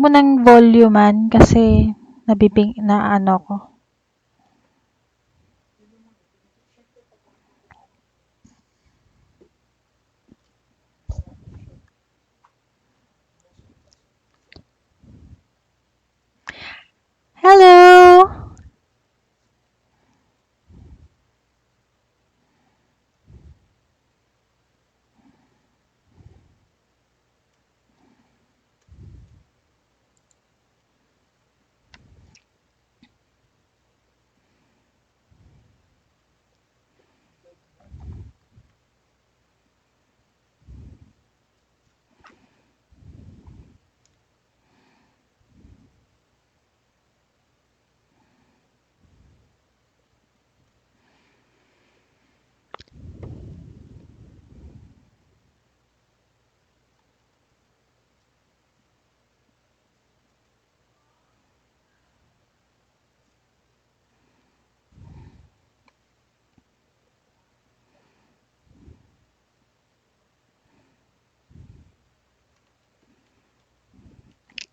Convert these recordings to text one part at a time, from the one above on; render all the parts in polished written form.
mo ng volume-an kasi na ano ko. Hello!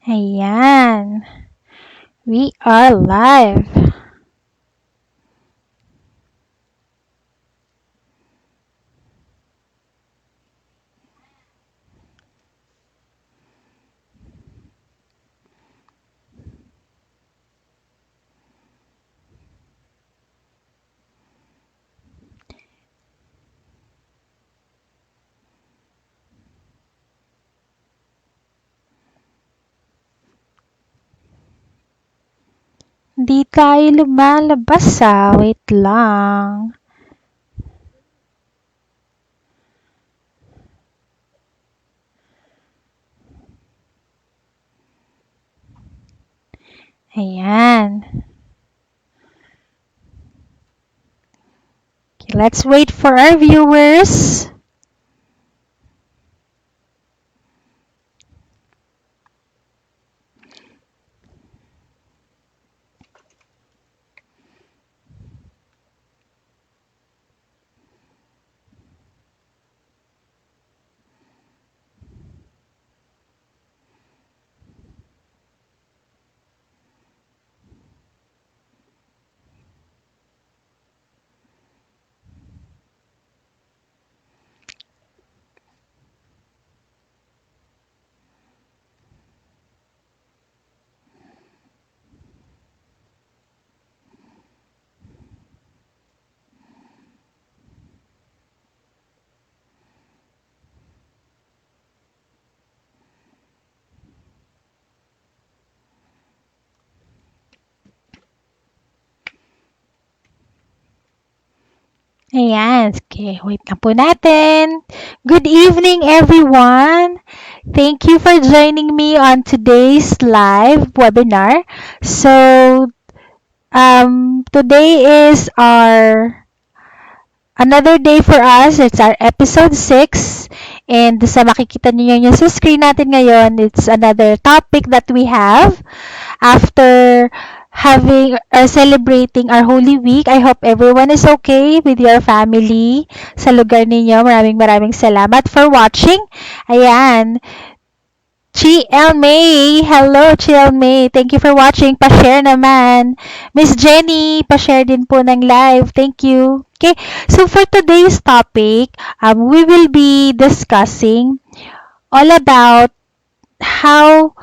Ayan. We are live. Hindi tayo lumalabas Wait lang. Ayan. Okay, let's wait for our viewers. Ayan. Okay, wait na po natin. Good evening, everyone. Thank you for joining me on today's live webinar. So, today is our another day for us. It's our episode 6. And sa makikita niyo yun sa screen natin ngayon, it's another topic that we have after having or celebrating our Holy Week. I hope everyone is okay with your family sa lugar ninyo. Maraming salamat for watching. Ayan. Chiel May. Hello, Chiel May. Thank you for watching. Pa-share naman. Miss Jenny, pa-share din po ng live. Thank you. Okay, so for today's topic, we will be discussing all about how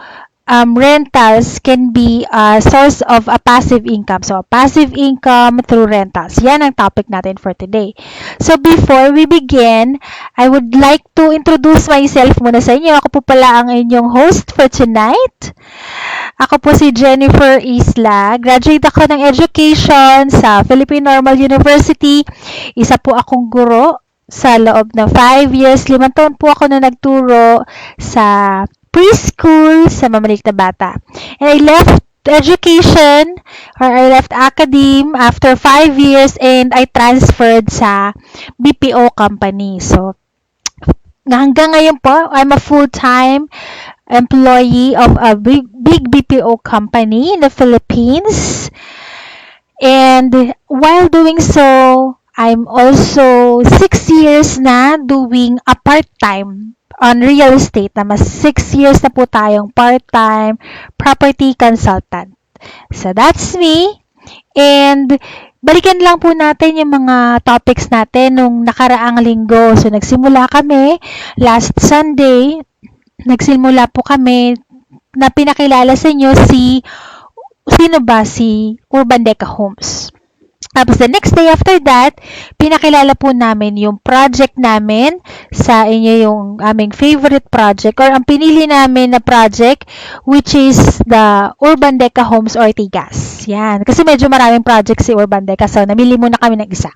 rentals can be a source of a passive income. So, passive income through rentals. Yan ang topic natin for today. So, before we begin, I would like to introduce myself muna sa inyo. Ako po pala ang inyong host for tonight. Ako po si Jennifer Isla. Graduate ako ng education sa Philippine Normal University. Isa po akong guro sa loob ng 5 years. 5 taon po ako na nagturo sa preschool sa mamaliit na bata. And I left education or I left academe after 5 years and I transferred sa BPO company. So, hanggang ngayon po, I'm a full-time employee of a big BPO company in the Philippines. And while doing so, I'm also 6 years na doing a part-time on real estate na mas 6 years na po tayong part-time property consultant. So that's me. And balikan lang po natin yung mga topics natin nung nakaraang linggo. So nagsimula kami last Sunday. Nagsimula po kami na pinakilala sa inyo sino ba si Urban Deca Homes. Tapos the next day after that, pinakilala po namin yung project namin sa inyo, yung aming favorite project or ang pinili namin na project, which is the Urban Deca Homes Ortigas. Yan. Kasi medyo maraming project si Urban Deca, so namili muna kami ng isa.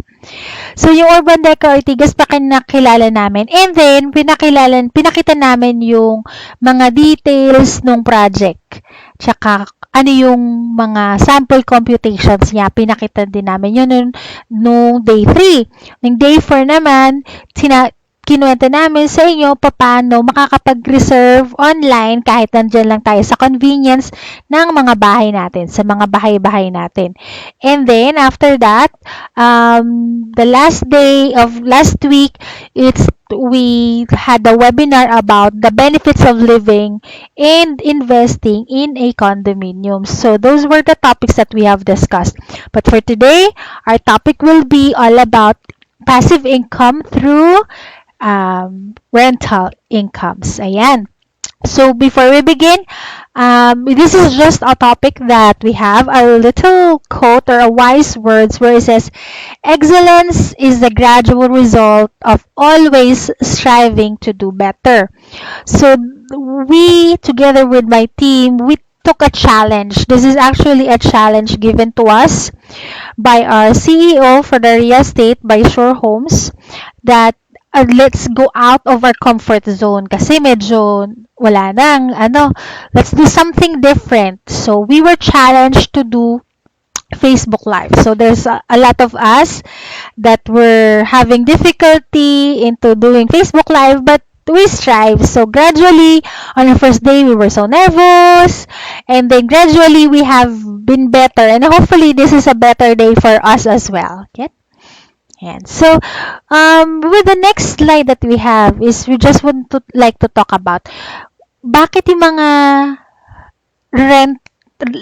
So yung Urban Deca Ortigas pinakilala namin, and then pinakita namin yung mga details ng project. Tsaka ano yung mga sample computations niya, pinakita din namin yun nung day 3. Nung day 4 naman, kinuwento namin sa inyo paano makakapag-reserve online kahit nandyan lang tayo sa convenience ng mga bahay natin, sa mga bahay-bahay natin. And then, after that, the last day of last week, we had a webinar about the benefits of living and investing in a condominium. So those were the topics that we have discussed. But for today, our topic will be all about passive income through rental incomes. Ayan. So before we begin, this is just a topic that we have a little quote or a wise words where it says, excellence is the gradual result of always striving to do better. So we, together with my team, we took a challenge. This is actually a challenge given to us by our CEO for the real estate, by Shore Homes, that let's go out of our comfort zone kasi medyo wala nang let's do something different. So we were challenged to do Facebook Live. So there's a lot of us that were having difficulty into doing Facebook Live, but we strive. So gradually, on the first day, we were so nervous, and then gradually we have been better, and hopefully this is a better day for us as well. Okay? And so, with the next slide that we have is we just like to talk about bakit yung mga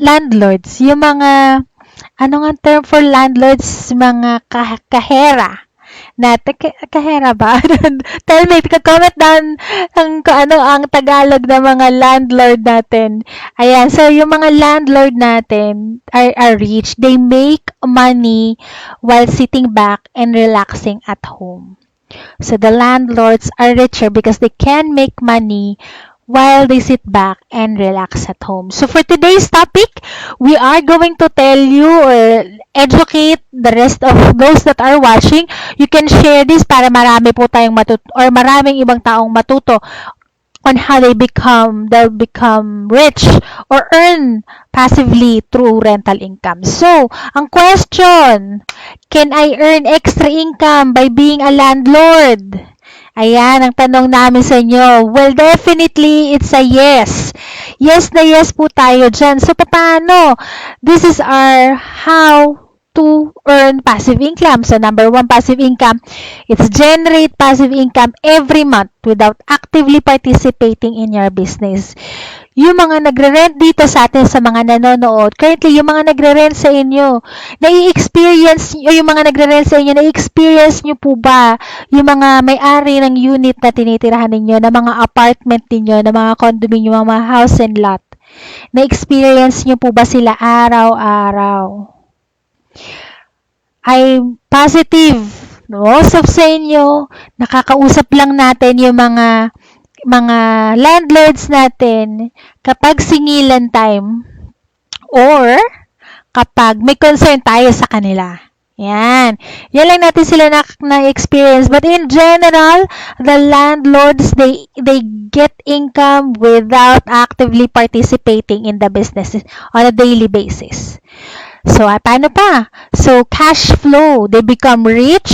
landlords, yung mga ano nga term for landlords, mga kahera natin, kahera ba? Tell me, comment down ang Tagalog ng mga landlord natin. Ayan, so yung mga landlord natin are rich. They make money while sitting back and relaxing at home. So the landlords are richer because they can make money while they sit back and relax at home. So for today's topic, we are going to tell you or educate the rest of those that are watching. You can share this para marami po tayong or maraming ibang taong matuto on how they'll become rich or earn passively through rental income. So, ang question, can I earn extra income by being a landlord? Ayan, ang tanong namin sa inyo. Well, definitely, it's a yes. Yes na yes po tayo dyan. So, paano? This is our how to earn passive income. So, number 1, passive income. It's generate passive income every month without actively participating in your business. Yung mga nagre-rent dito sa atin, sa mga nanonood, currently, yung mga nagre-rent sa inyo, nai-experience nyo po ba yung mga may-ari ng unit na tinitirahan ninyo, na mga apartment ninyo, na mga condominium, mga house and lot? Na-experience nyo po ba sila araw-araw? Ay positive. Most of sa inyo, nakakausap lang natin yung mga landlords natin kapag singilan time or kapag may concern tayo sa kanila. Yan. Yan lang natin sila na-experience. But in general, the landlords, they get income without actively participating in the business on a daily basis. So, paano pa? So, cash flow. They become rich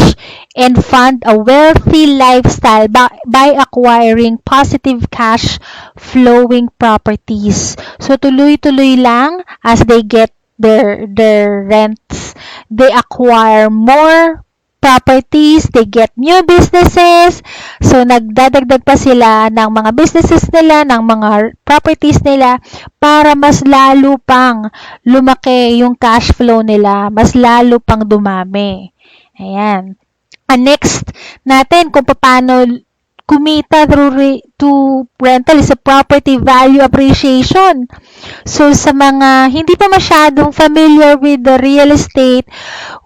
and fund a wealthy lifestyle by acquiring positive cash flowing properties. So, tuloy-tuloy lang as they get their rents, they acquire more properties, they get new businesses. So, nagdadagdag pa sila ng mga businesses nila, ng mga properties nila para mas lalo pang lumaki yung cash flow nila, mas lalo pang dumami. Ayan. Next natin kung paano kumita to rental is a property value appreciation. So, sa mga hindi pa masyadong familiar with the real estate,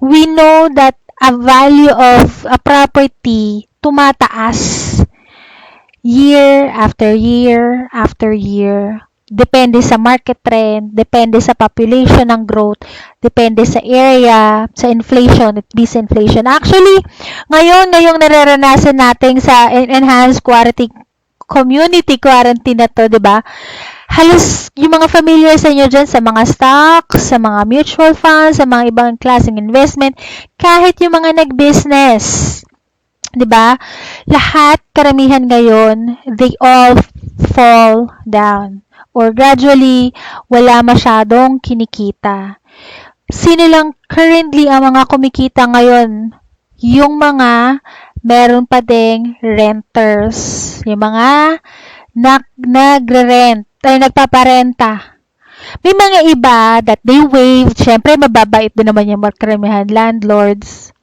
we know that a value of a property tumataas year after year after year. Depende sa market trend, depende sa population ng growth, depende sa area, sa inflation, at disinflation. Actually, ngayong nararanasan natin sa enhanced community quarantine na to, di ba? Halos yung mga familiar sa inyo dyan sa mga stocks, sa mga mutual funds, sa mga ibang klaseng investment, kahit yung mga nag-business, di ba? Lahat, karamihan ngayon, they all fall down or gradually wala masyadong kinikita. Sino lang currently ang mga kumikita ngayon? Yung mga meron pa ding renters. Yung mga nagre-rent ay nagpaparenta. May mga iba that they waive. Siyempre, mababait din naman yung karamihan landlords.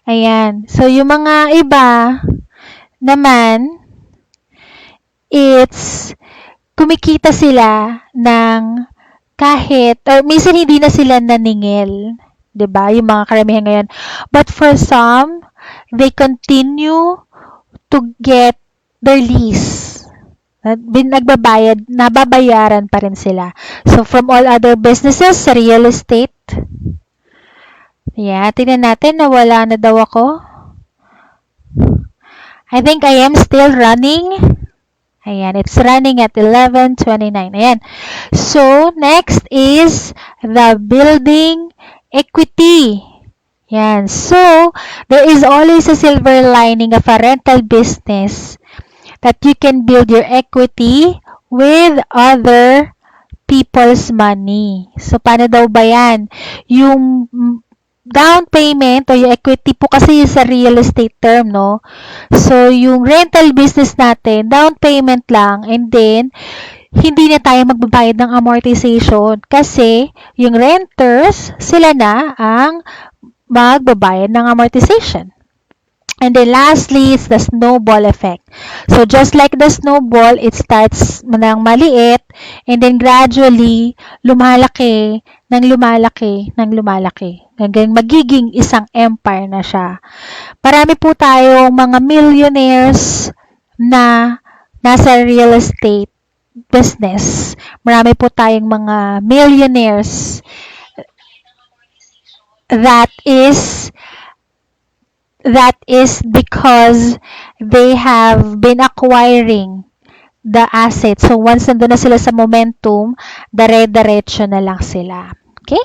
Ayan. So, yung mga iba naman, it's kumikita sila ng kahit, or minsan hindi na sila naningil. 'Di ba? Yung mga karamihan ngayon. But for some, they continue to get their lease. Nababayaran pa rin sila. So, from all other businesses, sa real estate, yeah, tingnan natin, nawala na daw ako. I think I am still running. Ayan, it's running at 11:29. Ayan. So, next is the building equity. Ayan. So, there is always a silver lining of a rental business that you can build your equity with other people's money. So, paano daw ba yan? Yung down payment o yung equity po kasi sa real estate term, no? So, yung rental business natin, down payment lang, and then, hindi na tayo magbabayad ng amortization kasi yung renters, sila na ang magbabayad ng amortization. And then lastly, is the snowball effect. So, just like the snowball, it starts ng maliit and then gradually, lumalaki, hanggang magiging isang empire na siya. Marami po tayong mga millionaires na nasa real estate business. Marami po tayong mga millionaires that is because they have been acquiring the assets. So, once nandun na sila sa momentum, dire-diretso na lang sila. Okay?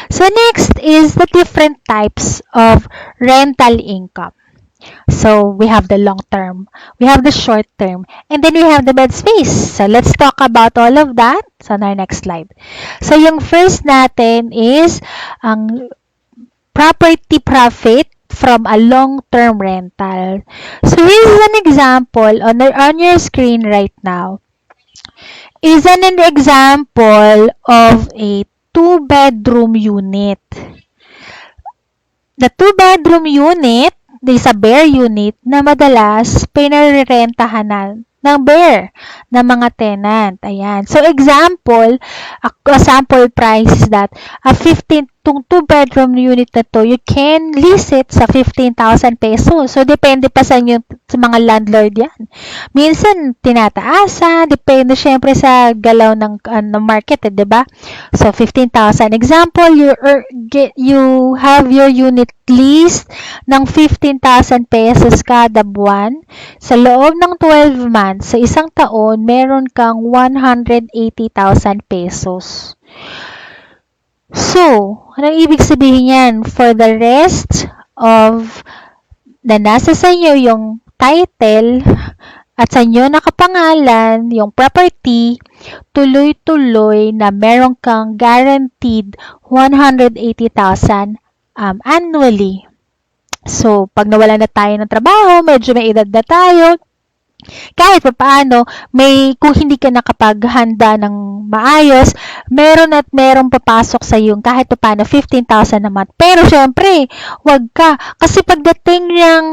So, next is the different types of rental income. So, we have the long term, we have the short term, and then we have the bed space. So, let's talk about all of that on our next slide. So, yung first natin is ang property profit from a long-term rental. So, here's an example on your screen right now. Is an example of a 2-bedroom unit. The 2-bedroom unit is a bare unit na madalas pinarerentahan ng bare ng mga tenant. Ayan. So, example, a sample price is that itong 2-bedroom unit na to, you can lease it sa 15,000 pesos. So, depende pa sa inyo, sa mga landlord yan. Minsan, tinataasa, depende syempre sa galaw ng market, di ba? So, 15,000. Example, you have your unit leased ng 15,000 pesos kada buwan. Sa loob ng 12 months, sa isang taon, meron kang 180,000 pesos. So, anong ibig sabihin yan? For the rest of na nasa sa inyo yung title at sa inyo nakapangalan, yung property, tuloy-tuloy na meron kang guaranteed 180,000 annually. So, pag nawala na tayo ng trabaho, medyo may edad na tayo, kahit pa paano, kung hindi ka nakapaghanda ng maayos, meron at meron papasok sa yung kahit pa paano 15,000 a month. Pero syempre, wag ka. Kasi pagdating ng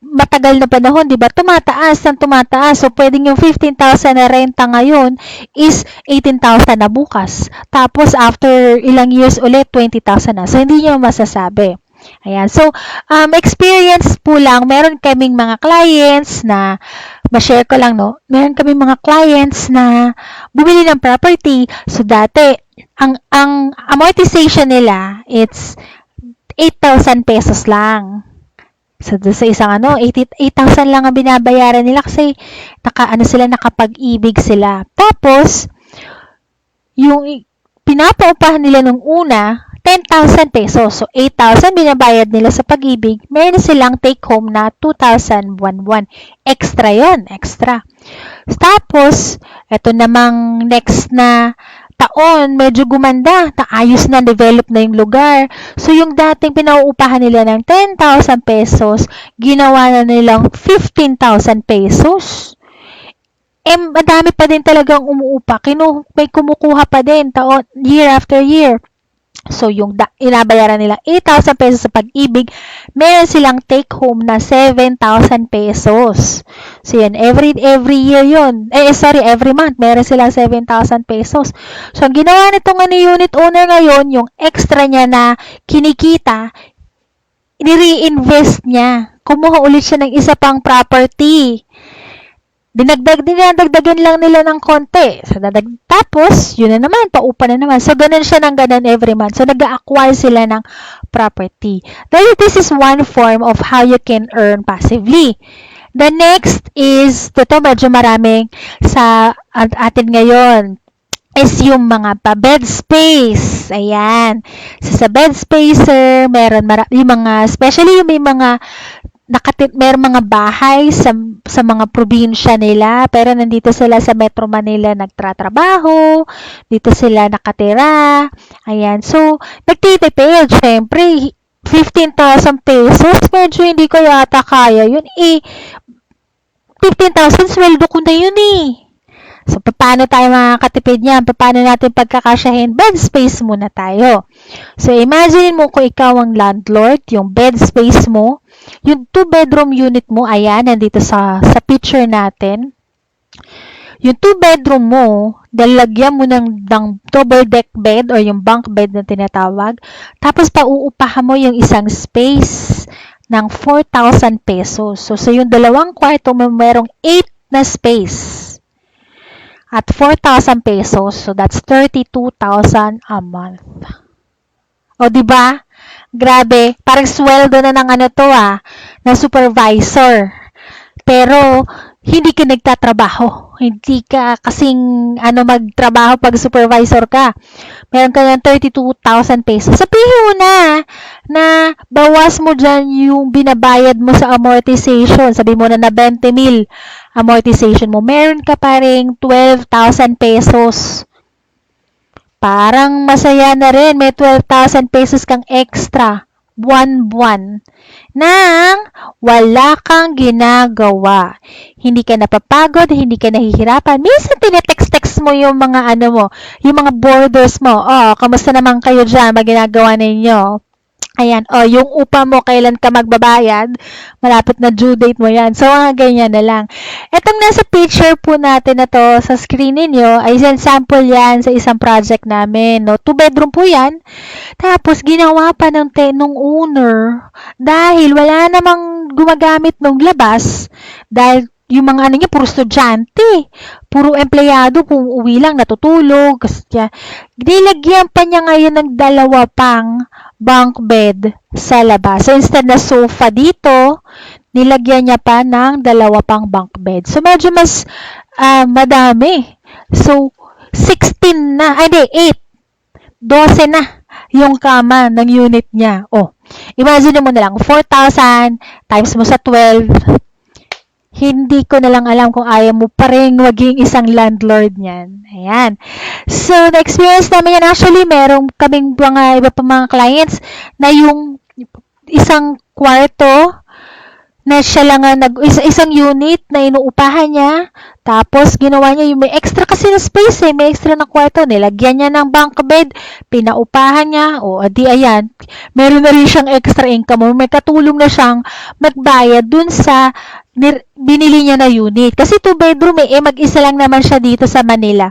matagal na panahon, di ba, tumataas ng tumataas. So, pwedeng yung 15,000 na renta ngayon is 18,000 na bukas. Tapos, after ilang years ulit, 20,000 na. So, hindi nyo masasabi. Ayan. So, experience po lang, meron kaming mga clients na, ma-share ko lang, no? Meron kaming mga clients na bumili ng property. So, dati, ang amortization nila, it's 8,000 pesos lang. So, sa isang 8,000 lang ang binabayaran nila kasi nakapag-ibig sila. Tapos, yung pinapaupahan nila nung una, 10,000 pesos. So, 8,000 binabayad nila sa pag-ibig. Meron silang take-home na 2,011. Extra yon, extra. Tapos, ito namang next na taon, medyo gumanda. Naayos na, develop na yung lugar. So, yung dating pinauupahan nila ng 10,000 pesos, ginawa na nilang 15,000 pesos. Madami pa din talagang umuupa. May kumukuha pa din year after year. So, yung inabayaran nila 8,000 pesos sa pag-ibig, meron silang take-home na 7,000 pesos. So, yan, every year yun. Every month, meron silang 7,000 pesos. So, ang ginawa nitong unit owner ngayon, yung extra niya na kinikita, ni-reinvest niya. Kumuha ulit siya ng isa pang property. Dinagdagan lang nila ng konti. So, tapos, yun na naman, paupa na naman. So, ganun siya ng ganun every month. So, nag-acquire sila ng property. This is one form of how you can earn passively. The next is, ito medyo maraming sa atin ngayon, is yung mga bed space. Ayan. So, sa bed spacer, meron yung mga, especially yung may mga meron mga bahay sa mga probinsya nila, pero nandito sila sa Metro Manila nagtratrabaho, dito sila nakatira. Ayan. So, nagtitipid. Siyempre, 15,000 pesos, medyo hindi ko yata kaya yun. 15,000, sweldo ko na yun eh. So, paano tayo makakatipid niyan? Paano natin pagkakasyahin? Bed space muna tayo. So, imagine mo kung ikaw ang landlord, yung bed space mo, yung 2-bedroom unit mo, ayan, nandito sa picture natin. Yung 2-bedroom mo, dalagyan mo ng double deck bed or yung bunk bed na tinatawag. Tapos, pauupahan mo yung isang space ng 4,000 pesos. So, yung dalawang kwarto mo, merong 8 na space. At 4,000 pesos, so that's 32,000 a month. O, diba? Grabe, parang sweldo na ng na supervisor. Pero, hindi ka nagtatrabaho. Hindi ka kasing magtrabaho pag supervisor ka. Meron ka ng 32,000 pesos. Sabihin mo na bawas mo dyan yung binabayad mo sa amortization. Sabihin mo na 20,000 amortization mo. Meron ka pa ring 12,000 pesos. Parang masaya na rin. May 12,000 pesos kang extra. Buwan-buwan. Nang wala kang ginagawa. Hindi ka napapagod, hindi ka nahihirapan. Minsan tinetext-text mo yung mga yung mga borders mo. Kamusta naman kayo dyan? Maginagawa ninyo? Ayan, yung upa mo, kailan ka magbabayad? Malapit na due date mo yan. So, ganyan na lang. Itong nasa picture po natin na to sa screen ninyo, ay sample yan sa isang project namin. 2-bedroom po yan. Tapos, ginawa pa nung owner dahil wala namang gumagamit nung labas. Dahil yung mga niya, puro estudyante. Puro empleyado, uuwi lang, natutulog. Nilagyan pa niya ngayon ng 2 pang bunk bed sa labas. So, instead na sofa dito, nilagyan niya pa ng 2 pang bunk bed. So, medyo mas madami. So, 16 na, 8. 12 na yung kama ng unit niya. Imagine mo na lang, 4,000 times mo sa 12, Hindi ko na lang alam kung ayaw mo pa rin maging isang landlord niyan. Ayan. So, na-experience namin yan. Actually, meron kaming mga iba pa mga clients na yung isang kwarto na siya lang ang isang unit na inuupahan niya. Tapos, ginawa niya yung may extra kasi na space may extra na kwarto. Nilagyan niya ng bunk bed, pinaupahan niya, o adi ayan, meron na rin siyang extra income. May katulong na siyang magbayad dun sa binili niya na unit. Kasi 2 bedroom mag-isa lang naman siya dito sa Manila.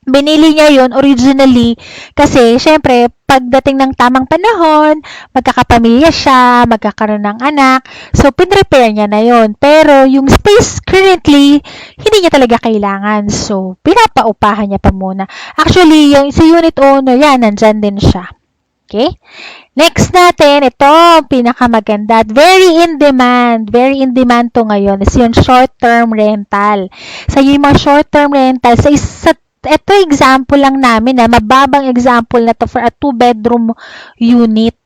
Binili niya yon originally kasi syempre pagdating ng tamang panahon, magkakapamilya siya, magkakaroon ng anak, so pinrepair niya na yon. Pero yung space currently, hindi niya talaga kailangan. So, pinapaupahan niya pa muna. Actually, yung si unit owner, yan, nandyan din siya. Okay? Next natin, ito, pinakamaganda. Very in demand. Very in demand to ngayon. Is yung short-term rental. So, yung mga short-term rental, ito example lang namin mababang example na to for a 2-bedroom unit.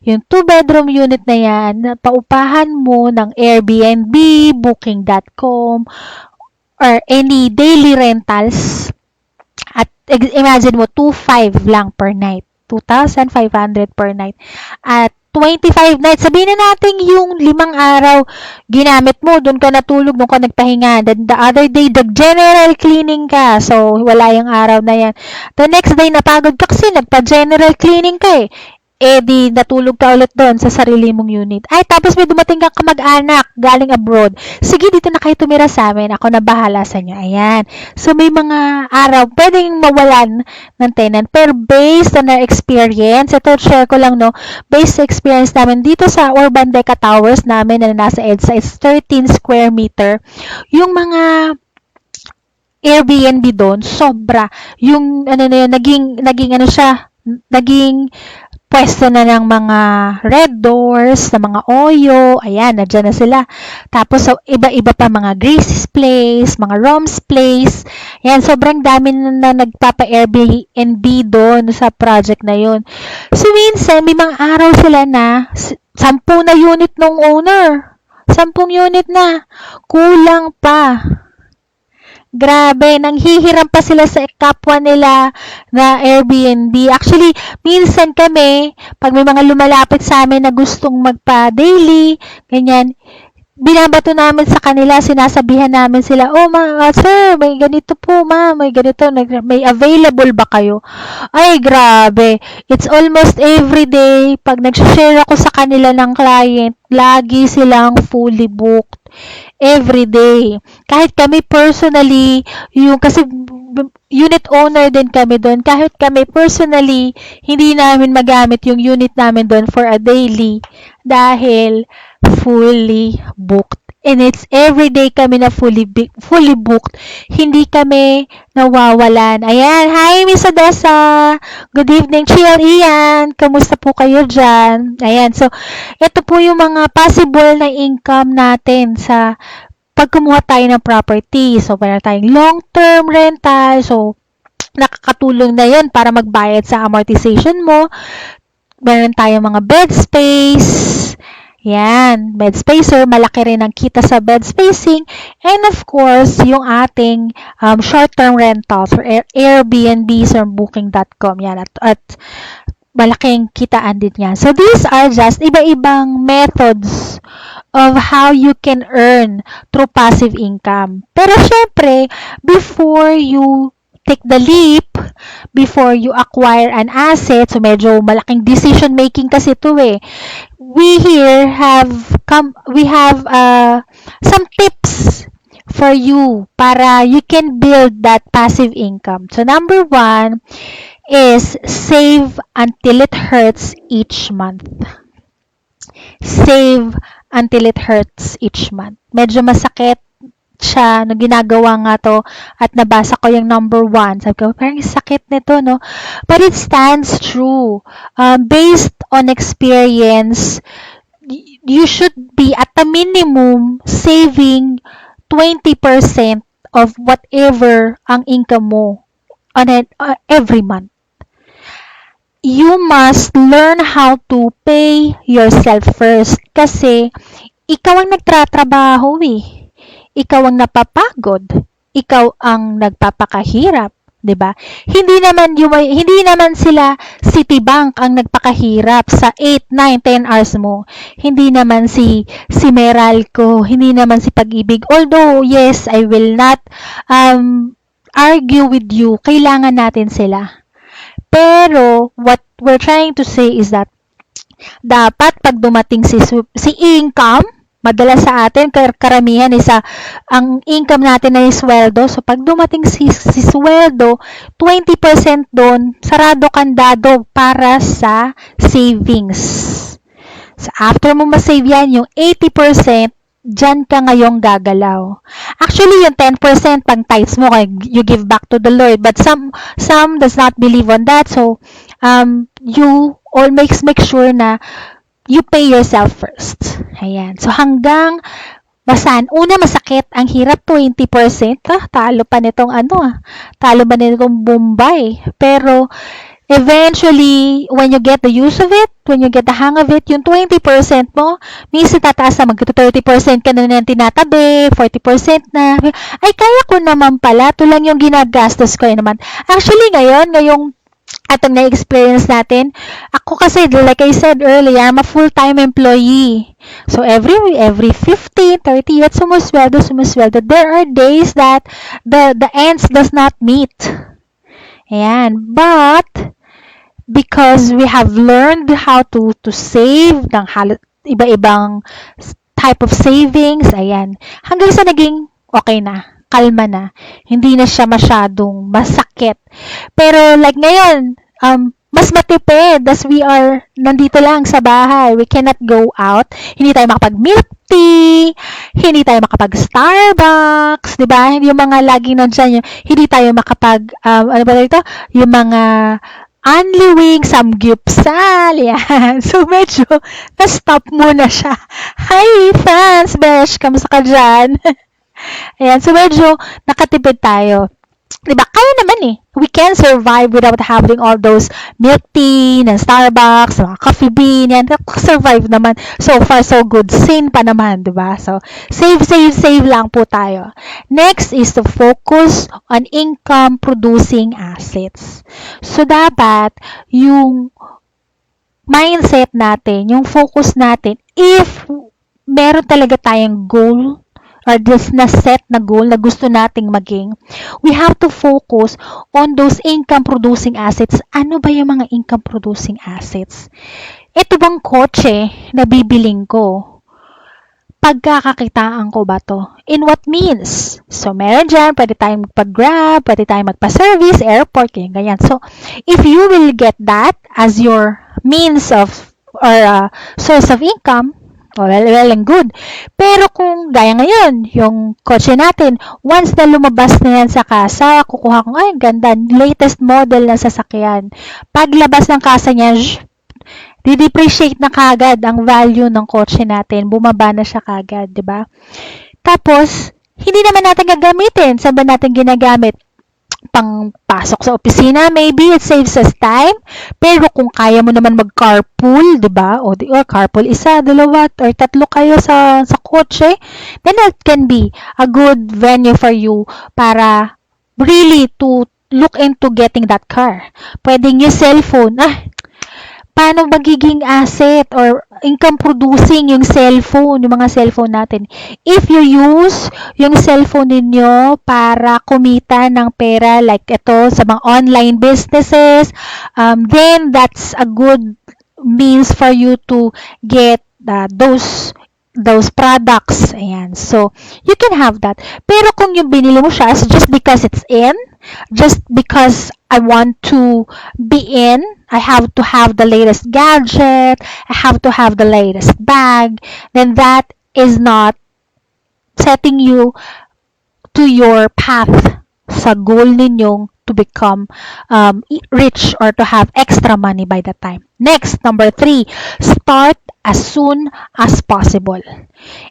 Yung 2-bedroom unit na yan, paupahan mo ng Airbnb, Booking.com, or any daily rentals. At imagine mo, 2,500 lang per night. 2,500 per night. At 25 nights. Sabihin na natin yung 5 araw ginamit mo, doon ka natulog, doon ka nagpahinga. Then the other day, general cleaning ka. So, wala yung araw na yan. The next day, napagod ka kasi nagpa-general cleaning ka di natulog ka ulit doon sa sarili mong unit. Ay, tapos may dumating kang kamag-anak galing abroad. Sige, dito na kayo tumira sa amin. Ako na bahala sa inyo. Ayan. So, may mga araw pwedeng mawalan ng tenant. Pero based on our experience, ito share ko lang, based sa experience namin dito sa Urban Deca Towers namin na nasa EDSA, is 13 square meter. Yung mga Airbnb doon, sobra. Yung, naging pwesto na ng mga red doors, ng mga Oyo, ayan, nadyan na sila. Tapos, so, iba-iba pa mga Grace's Place, mga Rom's Place, ayan, sobrang dami na nagpapa-Airbnb doon sa project na yun. So, minsan, may mga araw sila na 10 na unit ng owner. 10 unit na. Kulang pa. Grabe, nanghihiram pa sila sa kapwa nila na Airbnb. Actually, minsan kami, pag may mga lumalapit sa amin na gustong magpa-daily, ganyan, binabato namin sa kanila, sinasabihan namin sila, oh sir, may ganito po may ganito, may available ba kayo? Ay, grabe. It's almost every day, pag nag-share ako sa kanila ng client, lagi silang fully booked. Every day. Kahit kami personally, kasi unit owner din kami doon, kahit kami personally, hindi namin magamit yung unit namin doon for a daily dahil fully booked. And it's everyday kami na fully booked. Hindi kami nawawalan. Ayan. Hi, Miss Odessa. Good evening. Chill, Ian. Kamusta po kayo dyan? Ayan. So, ito po yung mga possible na income natin sa pag kumuha tayo ng property. So, meron tayong long-term rental. So, nakakatulong na yun para magbayad sa amortization mo. Meron tayong mga bed space. Yan, bed spacer, malaki rin ang kita sa bed spacing. And of course, yung ating short-term rentals or Airbnbs or Booking.com. Yan, at malaking kitaan din yan. So, these are just iba-ibang methods of how you can earn through passive income. Pero syempre, before you take the leap, before you acquire an asset, so medyo malaking decision making kasi ito we have some tips for you para you can build that passive income. So number 1 is save until it hurts each month. Save until it hurts each month. Medyo masakit siya, ginagawa nga to at nabasa ko yung number 1. Sabi ko, parang sakit nito, But it stands true. Based on experience, you should be at a minimum saving 20% of whatever ang income mo on every month. You must learn how to pay yourself first kasi ikaw ang nagtatrabaho ikaw ang napapagod, ikaw ang nagpapakahirap, 'di ba? Hindi naman sila Citibank ang nagpakahirap sa 8, 9, 10 hours mo. Hindi naman si Meralco, hindi naman si Pag-ibig. Although yes, I will not argue with you. Kailangan natin sila. Pero what we're trying to say is that dapat pag dumating si income, madalas sa atin, karamihan isa, ang income natin ay sweldo. So, pag dumating si sweldo, 20% doon, sarado kandado para sa savings. So, after mo masave yan, yung 80%, dyan ka ngayong gagalaw. Actually, yung 10% pang tithes mo, you give back to the Lord. But some does not believe on that. So, you all make sure na you pay yourself first. Ayan. So, hanggang una masakit, ang hirap 20%, talo pa nitong talo pa nitong Bombay. Pero, eventually, when you get the use of it, when you get the hang of it, yung 20% mo, minsan tataas na, mag-30% ka na ng tinatabi, 40% na. Ay, kaya ko naman pala, ito lang yung ginagastos ko naman. Actually, ngayong atong na-experience natin, ako kasi, like I said earlier, I'm a full-time employee. So, every 15, 30 years, sumusweldo. There are days that the ends does not meet. Ayan. But, because we have learned how to save ng iba-ibang type of savings, ayan, hanggang sa naging okay na, kalma na, hindi na siya masyadong masakit. Pero like ngayon, mas matipid as we are nandito lang sa bahay. We cannot go out. Hindi tayo makapag-milk tea, hindi tayo makapag-Starbucks, di ba? Yung mga laging nandyan, hindi tayo makapag, ano ba ito? Yung mga unliwing, samgyupsal, yan. So, medyo na-stop muna siya. Hi, fans, besh, kamusta ka dyan? Ayan, so medyo nakatipid tayo. Diba? Kaya naman eh. We can survive without having all those milk tea, ng Starbucks, mga coffee bean, yan. Survive naman. So far, so good. Sane pa naman, diba? So, save lang po tayo. Next is to focus on income-producing assets. So, dapat, yung mindset natin, yung focus natin, if meron talaga tayong goal, or this na-set na goal na gusto nating maging, we have to focus on those income-producing assets. Ano ba yung mga income-producing assets? Ito bang kotse na bibiling ko? Pagkakakitaan ko ba to? In what means? So, meron dyan, pwede tayong magpa-grab, pwede tayong magpa-service, airport, ganyan. So, if you will get that as your means of, or source of income, well and good. Pero kung gaya ngayon, yung kotse natin, once na lumabas na yan sa kasa, kukuha ko, ay, ganda, latest model na sasakyan. Paglabas ng kasa niya, di-depreciate na kagad ang value ng kotse natin. Bumaba na siya kagad, di ba? Tapos, hindi naman natin gagamitin. Saan ba natin ginagamit? Pang pasok sa opisina, maybe it saves us time. Pero kung kaya mo naman mag-carpool, 'di ba? O carpool isa, dalawa, or tatlo kayo sa kotse, then that can be a good venue for you para really to look into getting that car. Pwedeng yung cellphone. Paano magiging asset or income producing yung cellphone, yung mga cellphone natin? If you use yung cellphone ninyo para kumita ng pera, like ito sa mga online businesses, then that's a good means for you to get those products. Ayan. So, you can have that. Pero kung yung binili mo siya just because it's in, just because I want to be in, I have to have the latest gadget, I have to have the latest bag, then that is not setting you to your path sa goal ninyong to become rich or to have extra money by the time. Next, number 3, start as soon as possible.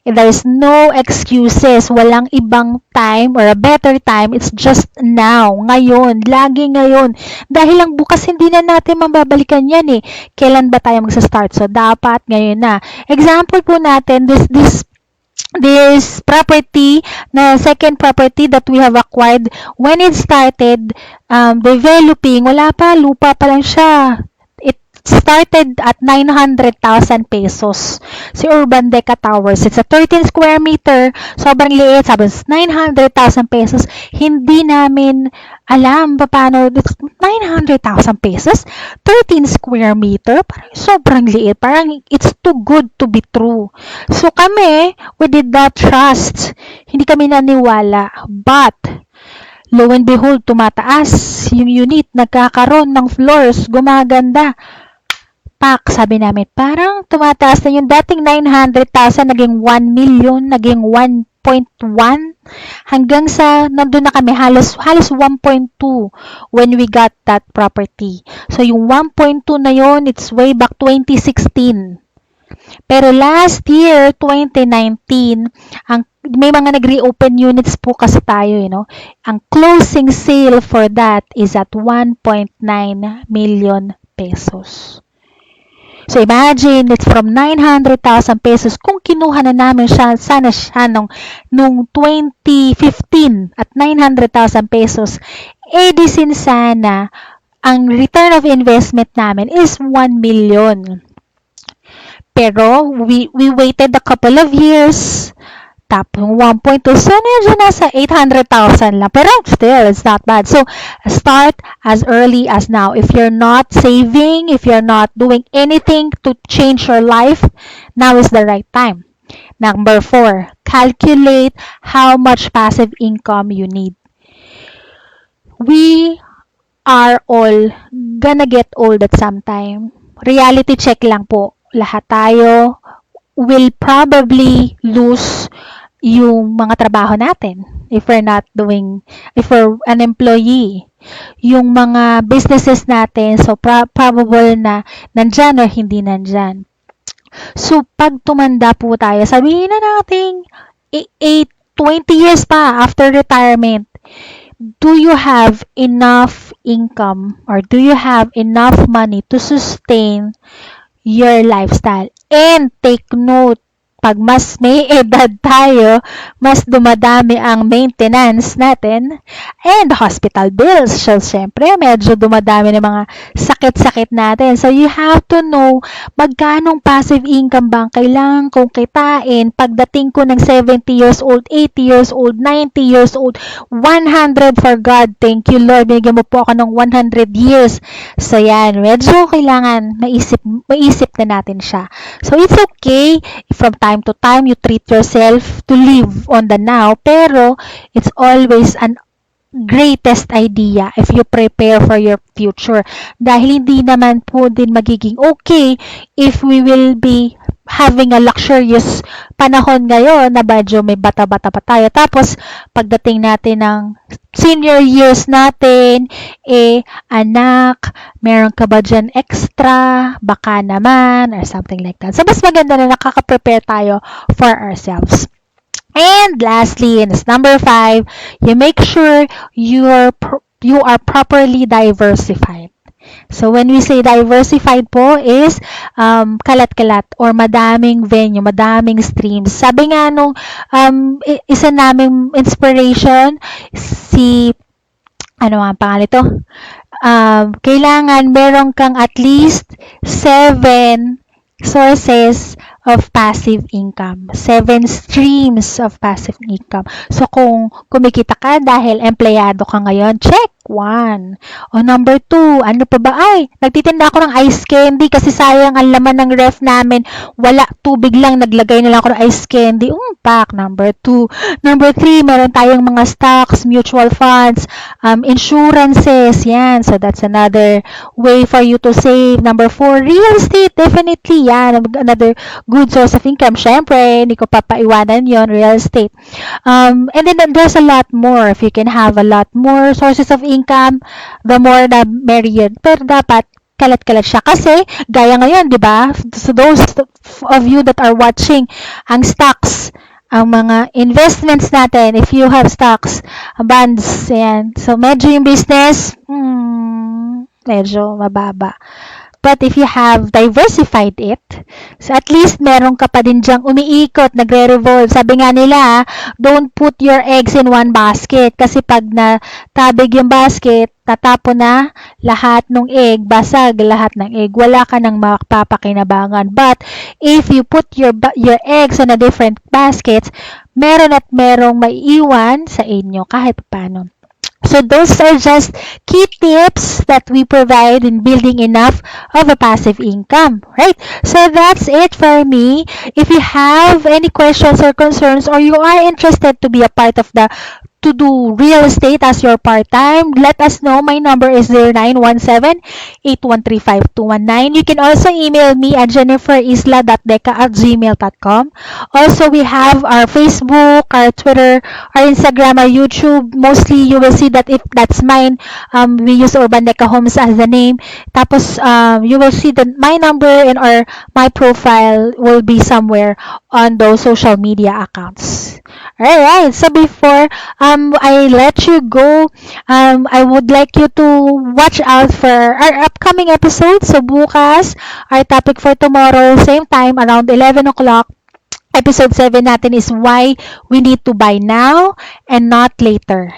There is no excuses. Walang ibang time or a better time. It's just now. Ngayon. Lagi ngayon. Dahil lang bukas hindi na natin mababalikan yan eh. Kailan ba tayo magsa-start? So, dapat ngayon na. Example po natin, this This property, na second property that we have acquired, when it started developing, wala pa, lupa pa lang siya. It started at 900,000 pesos. Si Urban Deca Towers, it's a 13 square meter, sobrang liit, sabi 900,000 pesos. Hindi namin alam paano 900,000 pesos, 13 square meter, parang sobrang liit, parang it's too good to be true. So kami, we did not trust, hindi kami naniwala, but lo and behold, tumataas yung unit, nagkakaroon ng floors, gumaganda. Pak, sabi namin, parang tumataas na yung dating 900,000, naging 1 million, naging 1.1, hanggang sa nandun na kami, halos 1.2 when we got that property. So yung 1.2 na yon, it's way back 2016. Pero last year, 2019, may mga nag-reopen units po kasi tayo, Ang closing sale for that is at 1.9 million pesos. So imagine, it's from 900,000 pesos. Kung kinuha na namin siya, sana siya nung 2015 at 900,000 pesos, di sin sana, ang return of investment namin is 1 million. Pero we waited a couple of years, tapos 1.2, so medyo nasa 800,000 lang. Pero still, it's not bad. So, start as early as now. If you're not saving, if you're not doing anything to change your life, now is the right time. Number 4, calculate how much passive income you need. We are all gonna get old at some time. Reality check lang po. Lahat tayo will probably lose yung mga trabaho natin if we're an employee. Yung mga businesses natin, so probable na nandyan or hindi nandyan. So, pag tumanda po tayo, sabihin na natin 20 years pa after retirement, do you have enough income or do you have enough money to sustain your lifestyle? And take note, pag mas may edad tayo, mas dumadami ang maintenance natin and hospital bills. So, syempre, medyo dumadami ng mga sakit-sakit natin. So, you have to know magkanong passive income bang kailangan kong kitain pagdating ko ng 70 years old, 80 years old, 90 years old, 100 for God. Thank you, Lord. Binigyan mo po ako ng 100 years. So, yan. Medyo kailangan maisip na natin siya. So, it's okay if from time to time you treat yourself to live on the now, pero it's always an greatest idea if you prepare for your future. Dahil hindi naman po din magiging okay if we will be having a luxurious panahon ngayon na medyo may bata-bata pa tayo. Tapos, pagdating natin ng senior years natin, anak, meron ka ba dyan extra? Baka naman, or something like that. So, mas maganda na nakaka-prepare tayo for ourselves. And lastly, and it's number 5, you make sure you are properly diversified. So, when we say diversified po is kalat-kalat or madaming venue, madaming streams. Sabi nga nung isa naming inspiration, ano ang pangalan ito? Kailangan meron kang at least 7 sources of passive income. 7 streams of passive income. So, kung kumikita ka dahil empleyado ka ngayon, check 1. O number 2, ano pa ba? Ay, nagtitinda ako ng ice candy kasi sayang ang laman ng ref namin. Wala, tubig lang, naglagay na lang ako ng ice candy. Pack. Number 2. Number 3, meron tayong mga stocks, mutual funds, insurances, yan. So, that's another way for you to save. Number 4, real estate, definitely, yan. Another good source of income. Syempre, hindi ko papaiwanan yon, real estate. And then there's a lot more. If you can have a lot more sources of income, the more the merrier. Pero dapat kalat-kalat siya. Kasi, gaya ngayon, di ba? So those of you that are watching, ang stocks, ang mga investments natin, if you have stocks, bonds, yan. So, medyo yung business, medyo mababa. But if you have diversified it, so at least meron ka pa din dyang umiikot, nagre-revolve. Sabi nga nila, don't put your eggs in one basket. Kasi pag natabig yung basket, tatapon na lahat ng egg, basag lahat ng egg. Wala ka nang mapapakinabangan. But if you put your eggs in a different baskets, meron at merong maiiwan sa inyo kahit paano. So those are just key tips that we provide in building enough of a passive income, right? So that's it for me. If you have any questions or concerns, or you are interested to be a part of to do real estate as your part-time, let us know. My number is 0917-813-5219. You can also email me at jenniferisla.deca@gmail.com. Also, we have our Facebook, our Twitter, our Instagram, our YouTube. Mostly, you will see that if that's mine, we use Urban Deca Homes as the name. Tapos, you will see that my number and my profile will be somewhere on those social media accounts. Alright, so before I let you go, I would like you to watch out for our upcoming episodes. So bukas, our topic for tomorrow, same time, around 11 o'clock, episode 7 natin is why we need to buy now and not later.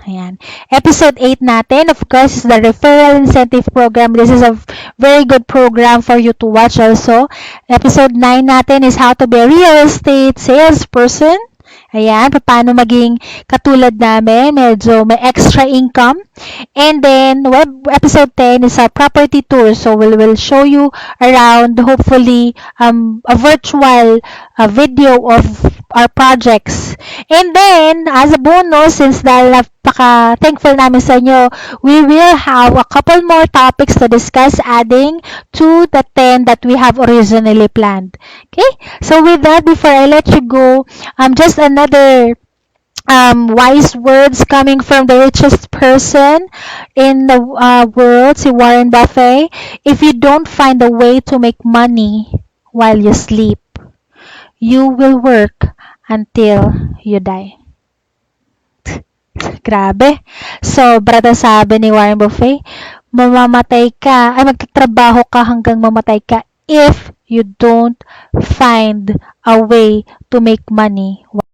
Ayan. Episode 8 natin, of course, is the referral incentive program. This is a very good program for you to watch also. Episode 9 natin is how to be a real estate salesperson. Ayan, paano maging katulad namin, medyo may extra income. And then, episode 10 is a property tour. So, we will show you around, hopefully, a virtual video of our projects. And then, as a bonus, since dahil napaka-thankful namin sa inyo, we will have a couple more topics to discuss, adding to the 10 that we have originally planned. Okay? So, with that, before I let you go, just another wise words coming from the richest person in the world, si Warren Buffett. If you don't find a way to make money while you sleep, you will work until you die. Grabe. Sobra na sabi ni Warren Buffett, magtatrabaho ka hanggang mamatay ka if you don't find a way to make money